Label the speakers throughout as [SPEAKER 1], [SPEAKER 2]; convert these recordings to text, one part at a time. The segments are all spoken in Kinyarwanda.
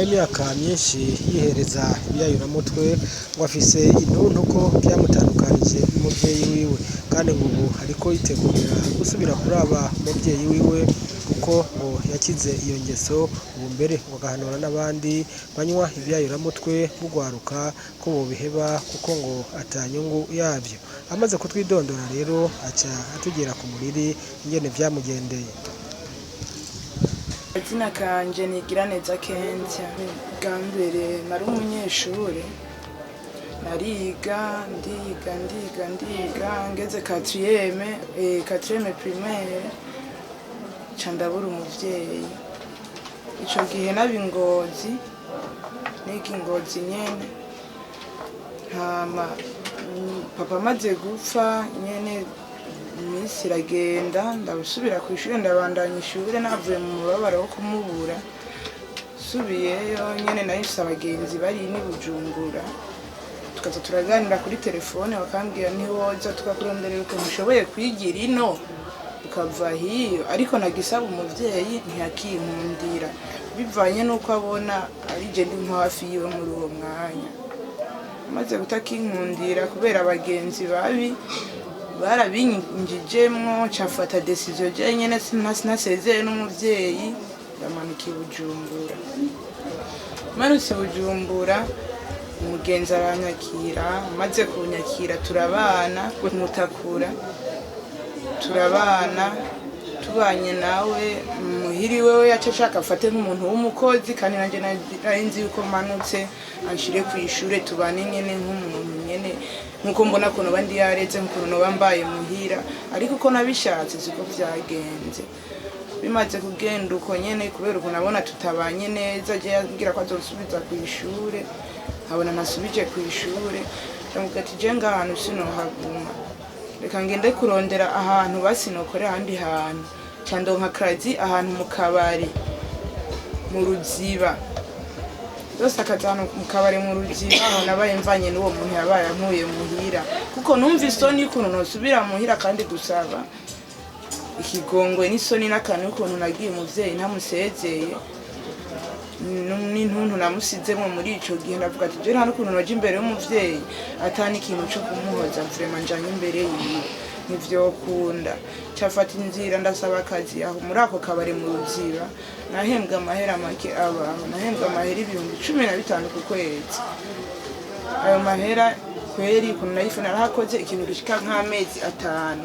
[SPEAKER 1] y'imyaka myinshi yihereza ibiyayuramutwe ngo afise intuntu ko vyamutandukanije n'umuvyeyi wiwe, kandi ngo ubu ariko yitegurira gusubira kuraba umuvyeyi wiwe kuko ngo yakize iyo ngeso, ubu mbere ngo agahanura n'abandi banywa ibiyayuramutwe b'ugwaruka ko bobiheba kuko ngo ata nyungu yavyo. Amaze kutwidondora rero aca atugera ku muriri ingene vyamugendeye.
[SPEAKER 2] Izina kanje Nigiraneza Kentia. Bwa mbere nari umunyeshure, nariga ngeze quatrième primaire ca ndabura umuvyeyi. Ico gihe naba Ingozi, niga Ingozi nyene, hama papa amaze gupfa nyene imisi iragenda, ndasubira kw'ishure ndabandanya ishure navuye mu mubabaro wo kumubura. Subiyeyo nyene nahise abagenzi bari ni Bujumbura, tukaza turaganira kuri telefone bakambwira ntiwoza tukakuronderera ukuntu ushoboye kwigira ino ukava hiyo, ariko nagisaba umuvyeyi ntiyakinkundira bivanye n'uko abona ari je ndi nko hafi yiwe muri uwo mwanya. Maze kutakinkundira kubera abagenzi babi barabinjijemwo, cafata decision je nyene sinasezeye n'umuvyeyi ndamanuka i Bujumbura. Manutse i Bujumbura umugenzi aranyakira, maze kunyakira turabana mutakura, turabana tubanye nawe muhiri wewe yaca ashaka afate nk'umuntu w'umukozi, kandi nanje nari nzi yuko manutse anshire kw'ishure tubane nyene nk'umuntu nyene nkuko mbona ko noba ndi yareze nkuko noba mbaye muhira, ariko uko nabishatse siko vyagenze. Bimaze kugenda uko nyene kubera uko nabona tutabanye neza, je yambwira ko azosubiza kw'ishure, nkabona nasubije kw'ishure, ndamuga ati je ngahantu sinohaguma, reka ngende kurondera ahantu basi nokore ahandi hantu, ca ndonka akazi ahantu mu kabari mu Ruziba. Dose akazi ahantu mu kabari mu Ruziba, aho nabaye mvanye n'uwo muntu yabaye ankuye muhira, kuko numva isoni y'ukuntu nosubira muhira kandi gusaba ikigongwe n'isoni n'akantu y'ukuntu nagiye umuvyeyi ntamusezeye n'intuntu namusizemwo muri ico gihe. Ndavuga ati je nta n'ukuntu noja imbere y'umuvyeyi atani ikintu co kumuhoza vraiment njanye imbere yiwe, ntivyokunda. Cafata inzira ndasaba akazi aho muri ako kabari mu Ruziba, nahembwa amahera make abaho, nahembwa amahera 15,000 ku kwezi. Ayo mahera kweri ukuntu nayifuna narahakoze ikintu gishika nk'amezi 5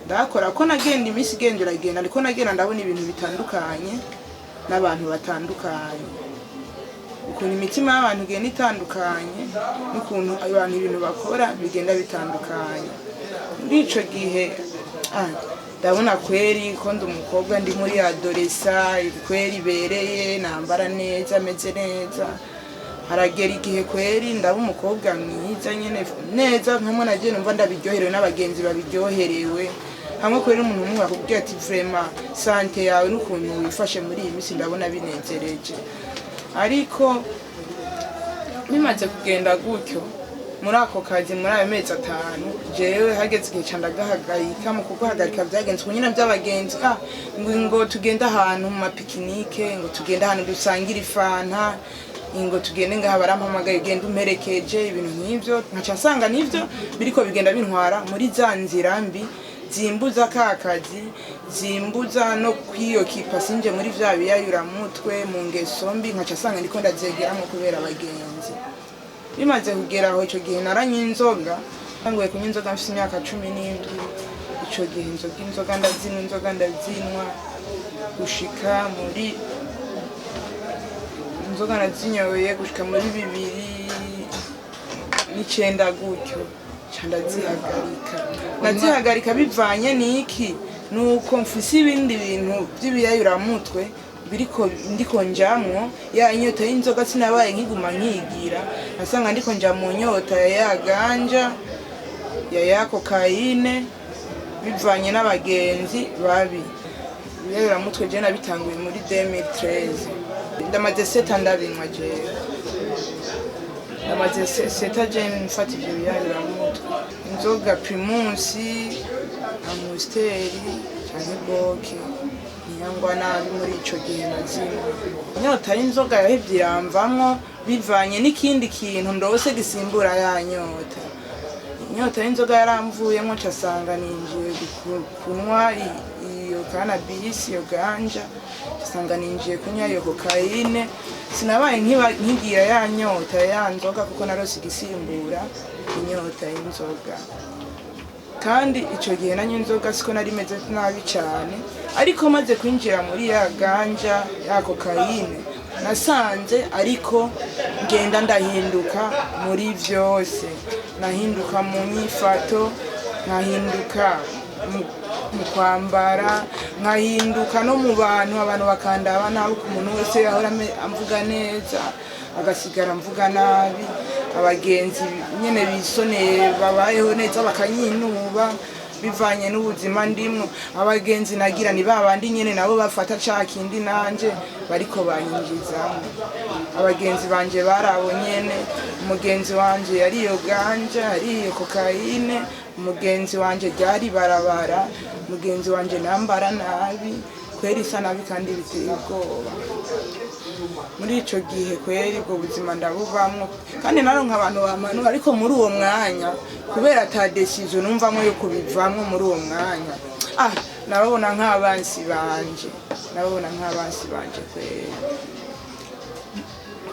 [SPEAKER 2] ndakora, ko nagenda imisi igenda ariko nagenda ndabona ibintu bitandukanye n'abantu batandukanye, ukuntu imitima y'abantu igenda itandukanye n'ukuntu abantu ibintu bakora bigenda bitandukanye. Muri ico gihe ndabona kweri ko ndi umukobwa ndi muri adolesa, kweri ibereye, nambara neza, meze neza. Haragera igihe kweri ndaba umukobwa mwiza nyene neza, nkamwe nagiye numva ndabiryoherewe n'abagenzi babiryoherewe, hamwe kweri umuntu umwe akubwira ati vraiment sante yawe n'ukuntu wifashe muri iyi misi ndabona binezereje. Ariko bimaze kugenda gutyo muri ako kazi muri ayo mezi 5, jewe hageze igihe ca ndagahagarika. Mu kuguhagarika vyagenze uko nyene vy'abagenzi, ngo tugenda ahantu mu mapikinike, ngo tugenda ahantu dusangira ifanta, ngo tugende ngaha barampamagaye ugenda umperekeje, ibintu nk'ivyo nkaca nsanga n'ivyo biriko bigenda bintwara muri za nzira mbi zimbuza kakazi, zimbuza no kwiyokipa sinje muri vya biyayuramutwe mu ngeso mbi, nkaca nsanga ndiko ndavyegeramwo kubera abagenzi. Bimaze kugera aho ico gihe naranywa inzoga, nangoye kunywa inzoga mfise imyaka 17. Ico gihe inzoga ndazinwa gushika muri inzoga nazinyoye gushika muri 2009 gutyo ca ndazihagarika bivanye n'iki, nuko mfise ibindi bintu vy'ibiyayuramutwe biriko ndiko njamwo. Ya inyota y'inzoga sinabaye nkiguma nkigira, nasanga ndiko nja mu nyota ya ganja ya cocaine bivanye n'abagenzi babi. Ibiyayuramutwe je nabitanguye muri 2013, ndamaze 7 ndabinywa jewe, ndamaze 7 je mfata ivyo biyayuramutwe, inzoga Primus, Amstel canke Boke nyangwa nabi muri ico gihe na zimwe. Inyota y'inzoga yahevye iramvamwo bivanye n'ikindi kintu ndose gisimbura ya nyota. Inyota y'inzoga yaramvuyemwo casanga ninjiye kunywa iyo cannabis, iyo ganja, casanga ninjiye kunywa iyo cocaine. Sinabaye nkigira ya nyota ya nzoga kuko narose igisimbura inyota y'inzoga. Kandi ico gihe nanywa inzoga siko nari meze nabi cyane, ariko maze kwinjira muri ya ganja ya cocaine nasanze ariko ngenda ndahinduka muri vyose. Nahinduka mu myifato, nkahinduka mu kwambara, nkahinduka no mu bantu, abantu bakandaba nabi, umuntu wese yahora amvuga neza agasigara mvuga nabi. Abagenzi nyene bisoneye babayeho neza bakanyinuba bivanye n'ubuzima ndimwo. Abagenzi nagira ni babandi nyene nabo bafata ca kindi nanje bariko banyinjizamo. Abagenzi banje barabo nyene, umugenzi wanje yari iyo ganja, yari iyo cocaine, umugenzi wanje ryari barabara, umugenzi wanje nambara nabi, kweri isa nabi kandi biteye ubwoba. Muri ico gihe kweri ubwo buzima ndabuvamwo, kandi naronka abantu bampanura, ariko muri uwo mwanya kubera ata decision numvamwo yo kubivamwo muri uwo mwanya, nababona nk'abansi banje kweri.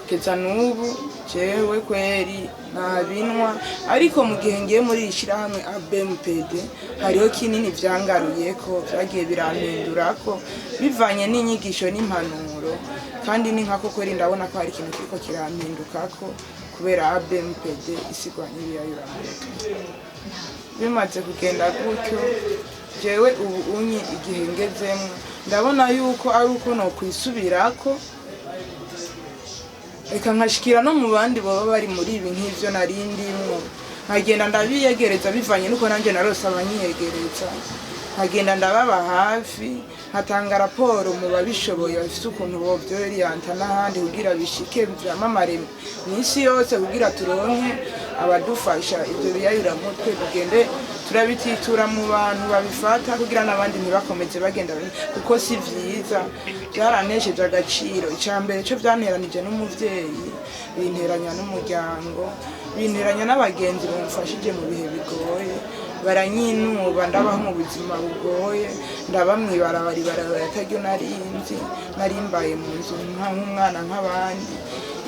[SPEAKER 2] Keza n'ubu jewe kweri ntabinwa, ariko mu gihe ngiye muri ishirahamwe ABMPD hariho kinini vyangaruyeko, vyagiye birampindurako bivanye n'inyigisho n'impanuro, kandi ni nkako kweri ndabona ko hari ikintu kiriko kirampindukako kubera ABMPD isigwa n'ibiyayuramutwe. Bimaze kugenda gutyo jewe ubu unyi igihe ngezemwo ndabona yuko ari uko nokwisubirako, reka nkashikira no mu bandi baba bari muri ibi nk'ivyo nari ndimwo, nkagenda ndabiyegereza bivanye nuko nanje narose abanyiyegereza, nkagenda ndababa hafi, nkatanga raporo mu babishoboye bafise ukuntu bovyoriyanta n'ahandi kugira bishike vyamamare mw'isi yose, kugira turonke abadufasha ivyo biyayuramutwe tugende turabititura mu bantu babifata kugira n'abandi ntibakomeze bagenda, kuko si vyiza. Byaranesheje agaciro. Icambere cyo vyanteranije n'umuvyeyi, binteranya n'umuryango, binteranya n'abagenzi bamufashije mu bihe bigoye, baranyinuba ndabaho mu buzima bugoye, ndabamwibarabara ataryo narinzi, narimbaye mu nzu nk'umwana nk'abandi.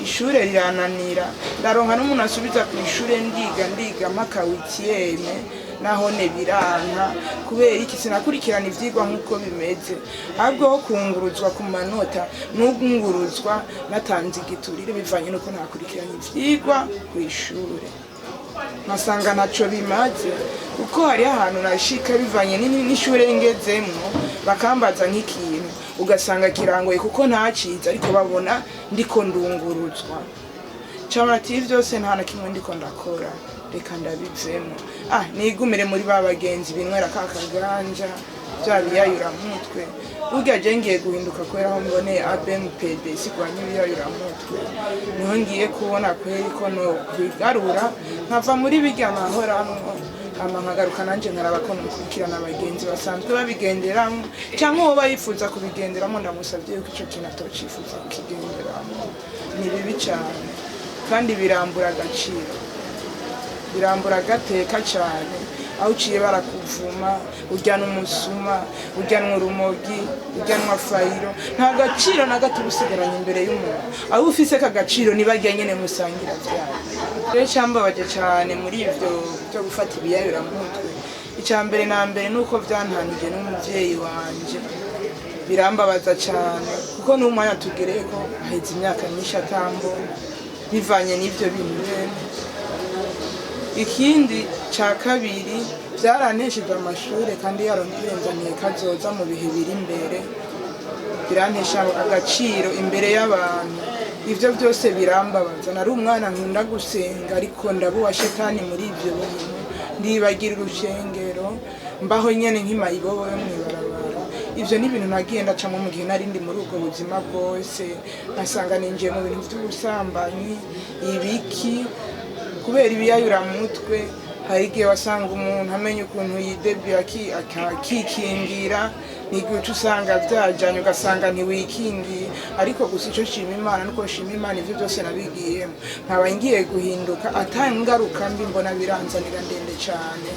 [SPEAKER 2] Ishure rirananira, ndaronka n'umuntu asubiza ku ishure ndiga mpaka wikiyeme, nahone biranka kubera iki sinakurikirana ivyigwa nk'uko bimeze, ahubwo ho kunguruzwa ku manota n'ugunguruzwa natanze igiturire bivanye nuko nakurikirana ivyigwa ku ishure. Masanga naco bimaze, kuko hari ahantu nashika bivanye n'ishure ngezemwo bakambaza nk'ikintu ugasanga kirangoye kuko ntaciza, ariko babona ndiko ndunguruzwa. Camati vyose nta na kimwe ndiko ndakora, reka ndabivemo. Nigumire muri ba bagenzi binwera kakaganja bya biyayuramutwe. Burya je ngiye guhinduka kwera aho mboneye ABMPD sigwanya ibiyayuramutwe, niho ngiye kubona kweri ko no kwigarura nkava muri bijya mahoramwo, nkagaruka nanje nkaraba ko mukurikirana abagenzi basanzwe babigenderamo, cyangwa uwo bayifuza kubigenderamo ndamusabye yuko ico kintu atocifuza kukigenderamo. Ni bibi cyane kandi birambura agaciro, birambura agateka cyane. Aho uciye barakuvuma, ujyana umusuma, ujyanwa urumogi, ujyanwa fayiro, nta gaciro na gato usigaranye imbere y'umuntu. Aho ufise kagaciro nibajya nyene musangira vyabo. Rero cyambabaje cyane muri ivyo byo gufata ibiyayuramutwe. Icambere na mbere nuko vyantanije n'umuvyeyi wanje, birambabaza cyane kuko n'umwanya tugereye ko aheze imyaka myinshi atambo bivanye n'ivyo bintu nyene. Ikindi ca kabiri byaranesheje amashure kandi yarondenzaniye kazoza mu bihe biri imbere, birantesha agaciro imbere y'abantu. Ivyo byose birambabaza. Nari umwana nkunda gusenga, ariko ndabuwa shetani muri ivyo bintu, ndibagira urushengero, mbaho nyene nk'imayibobo yo mwibarabara. Ivyo ni ibintu nagiye ndacamo mu gihe nari ndi muri ubwo buzima bwose, nkasanga ninjiye mu bintu vy'ubusambanyi, ibiki, kubera ibiyayuramutwe. Hari igihe wasanga umuntu amenye ukuntu yidebuye akikingira, n'igihe usanga byajyanye ugasanga ntiwikingiye ariko gusa icyo nshima Imana nuko nshima Imana ibyo byose nabigiyemo nkaba ngiye guhinduka atari ingaruka mbi mbona biranzanira ndende cyane.